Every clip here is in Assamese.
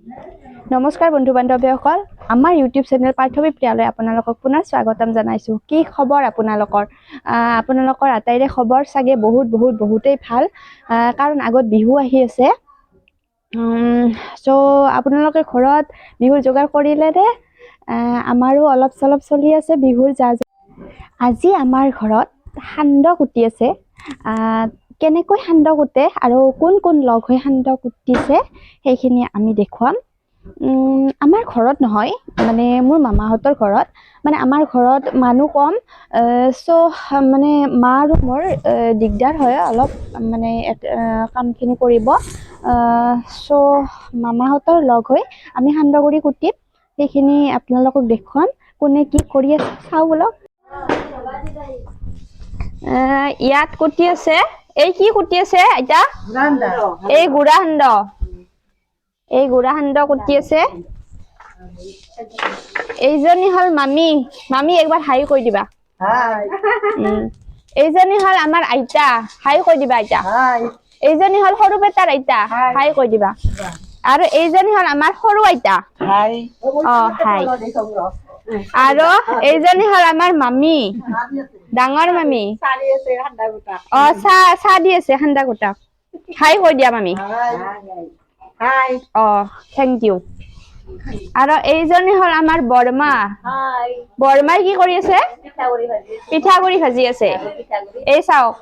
নমস্কাৰ বন্ধু বান্ধৱীসকল, আমাৰ ইউটিউব চেনেল পাৰ্থৱী প্ৰিয়ালৈ আপোনালোকক পুনৰ স্বাগতম জনাইছোঁ। কি খবৰ আপোনালোকৰ? আপোনালোকৰ আটাইৰে খবৰ চাগে বহুতেই ভাল, কাৰণ আগত বিহু আহি আছে। আপোনালোকে ঘৰত বিহুৰ যোগাৰ কৰিলে নে? আমাৰো অলপ চলপ চলি আছে বিহুৰ আজি আমাৰ ঘৰত সান্দহ কুটি আছে। কেনেকৈ সান্দহ কুটে আৰু কোন কোন লগ হৈ সান্দহ কুটিছে সেইখিনি আমি দেখুৱাম। আমাৰ ঘৰত নহয়, মানে মোৰ মামাহঁতৰ ঘৰত। মানে আমাৰ ঘৰত মানুহ কম, মানে মা আৰু মোৰ দিগদাৰ হয় অলপ, মানে কামখিনি কৰিব। মামাহঁতৰ লগ হৈ আমি সান্দহগুৰি কুটিম, সেইখিনি আপোনালোকক দেখুৱাম। কোনে কি কৰি আছে চাওঁ বলক। ইয়াত কুটি আছে, এই কি কুটি আছে আইতা? এই গুড়া সান্দহ। এই গুড়া সান্দহ কুটি আছে। এইজনী হল মামী। মামী একবাৰ হাই কৈ দিবা। এইজনী হল আমাৰ আইতা, হাই কৈ দিবা আইতা। এইজনী হল সৰু বেটাৰ আইতা, হাই কৈ দিবা। আৰু এইজনী হল আমাৰ সৰু আইতা, হাই। আৰু এইজনী হল আমাৰ মামী, ডাঙৰ মামী। চাহ দি আছে সান্দা কুটা। হাই কৈ দিয়া মামী। Thank you. আৰু এইজনী হল আমাৰ বৰমা। বৰমাই কি কৰি আছে? পিঠাগুৰি ভাজি আছে। এই চাওক,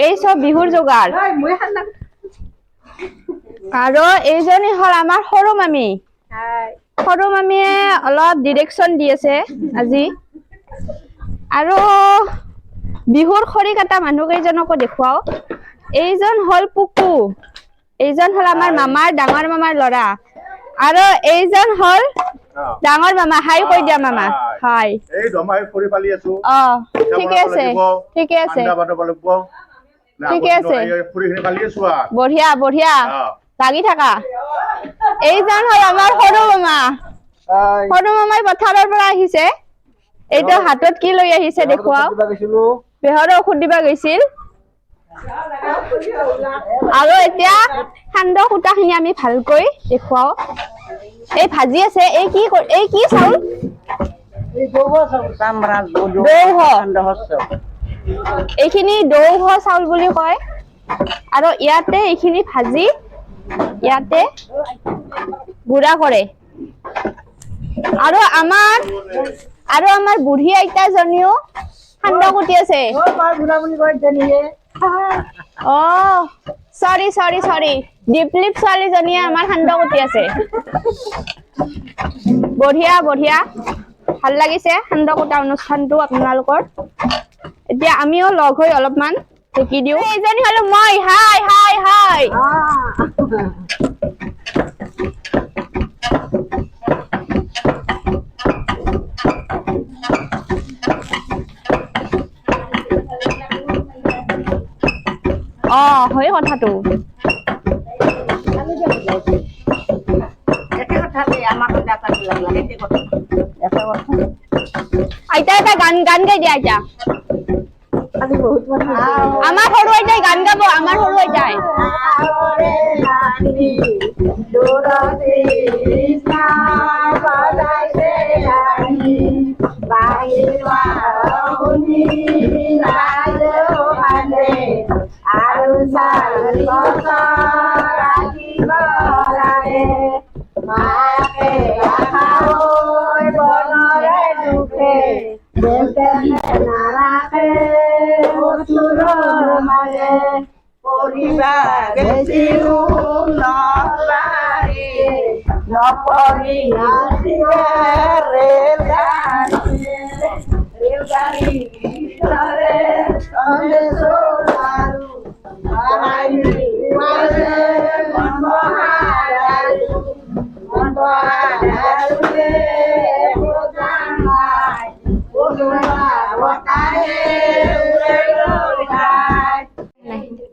এই চব বিহুৰ যোগাৰ। আৰু এইজনী হল আমাৰ সৰু মামী। সৰু মামীয়ে অলপ ডিৰেকচন দি আছে আজি। আৰু বিহুৰ খৰি কটা মানুহ কেইজনকো দেখুৱাও। এইজন হল পুপু। এইজন হল আমাৰ মামাৰ ডাঙৰ মামাৰ ল'ৰা। আৰু এইজন হল ডাঙৰ মামা। হাই কৈ দিয়া মামা। হাই। এই দমাই ফুৰি পালি আছো। ঠিকে আছে, ঠিকে আছে, ঠিকে আছে। বঢ়িয়া বঢ়িয়া, লাগি থাকা। এইজন হল আমাৰ সৰু মামা। সৰু মামাই পথাৰৰ পৰা আহিছে। এইটো হাতত কি লৈ আহিছে দেখুৱাও। বেহৰৰ ঔষধ দিবা গৈছিল। আৰু এতিয়া সান্দহ কুটা খিনি আমি ভালকৈ দেখুৱাও। এই ভাজি আছে, এই কি চাউল? এইখিনি দৌহ চাউল বুলি কয়। আৰু ইয়াতে এইখিনি ভাজি ইয়াতে গুড়া কৰে। আৰু আমাৰ বুঢ়ী আইতাজনীও সান্দহ কুটি আছে। চৰি দীপলিপ ছোৱালীজনীয়ে আমাৰ সান্দহ কুটি আছে। বঢ়িয়া বঢ়িয়া, ভাল লাগিছে সান্দহ কুটা অনুষ্ঠানটো আপোনালোকৰ। এতিয়া আমিও লগ হৈ অলপমান শিকি দিওঁ। এইজনী হলো মই। হাই হাই হাই। হয় কথাটো। আইতা এটা গান গাই দিয়া আইতা। আমাৰ সৰু আইতাই গান গাব, আমাৰ সৰু আইতাই।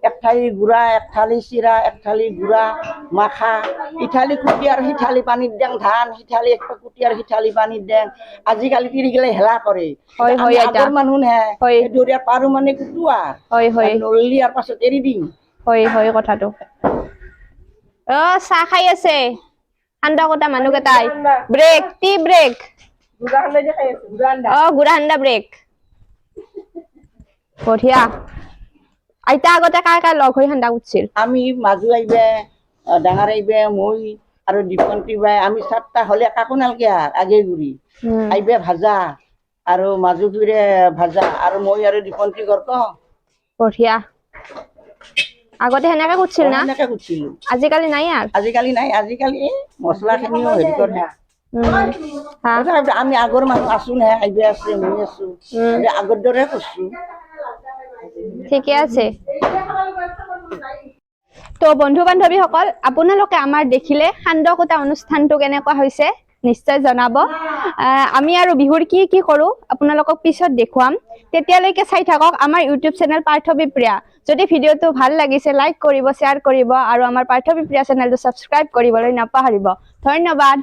এক থালি গুড়া, এক থালি চিৰা, এক থালি গুড়া, মাখা, ইঠালি কুটি আৰু সিঠালি পানীত দেং ধান, সিঠালি একটা কুটি আৰু সিঠালি পানীত দেং। আজিকালি তিৰিগিলাই হেলা কৰে। আগৰ মানুহ নে দৰিয়াৰ পাৰো মানে কুটুৱা নললি আৰু পাছত এৰি দিম। হয় কথাটো। চাহ খাই আছে। সান্দা কটা মানুহ কেইটাই ব্ৰেক টি ব্ৰেক গুড়া সান্দা ব্ৰেক বঢ়িয়া আইতা আগতে কাৰ কাৰ লগ হৈ সান্দা কুটছিল আমি মাজু আইবে ডাঙৰ আইবে মই আৰু দীপন্তী বাই আমি 7টা হলে কাকো নালগে আগে গুৰি আইবে ভাজা আৰু মাজু ফিৰে ভাজা আৰু মই আৰু দীপন্তী গৰ্ক বঢ়িয়া আগতে সেনেকে কুটছিল না এনেকে কুটছিলো আজিকালি নাই আৰু আজিকালি নাই আজিকালি মছলাখিনিও হেৰি কৰে হা আমি আগৰ মানুহ আছো নে আইবে আছে মই আছো আগৰ দৰে কৰছো ঠিকে আছে তো বন্ধু বান্ধৱীসকল আপোনালোকে আমাৰ দেখিলে সান্দহ কুটা অনুষ্ঠানটো কেনেকুৱা হৈছে নিশ্চয় জনাব আমি আৰু বিহুৰ কি কি কৰো আপোনালোকক পিছত দেখুৱাম তেতিয়ালৈকে চাই থাকক আমাৰ ইউটিউব চেনেল পাৰ্থবিপ্ৰিয়া যদি ভিডিঅ'টো ভাল লাগিছে লাইক কৰিব শ্বেয়াৰ কৰিব আৰু আমাৰ পাৰ্থবিপ্ৰিয়া চেনেলটো ছাবস্ক্ৰাইব কৰিবলৈ নাপাহৰিব ধন্যবাদ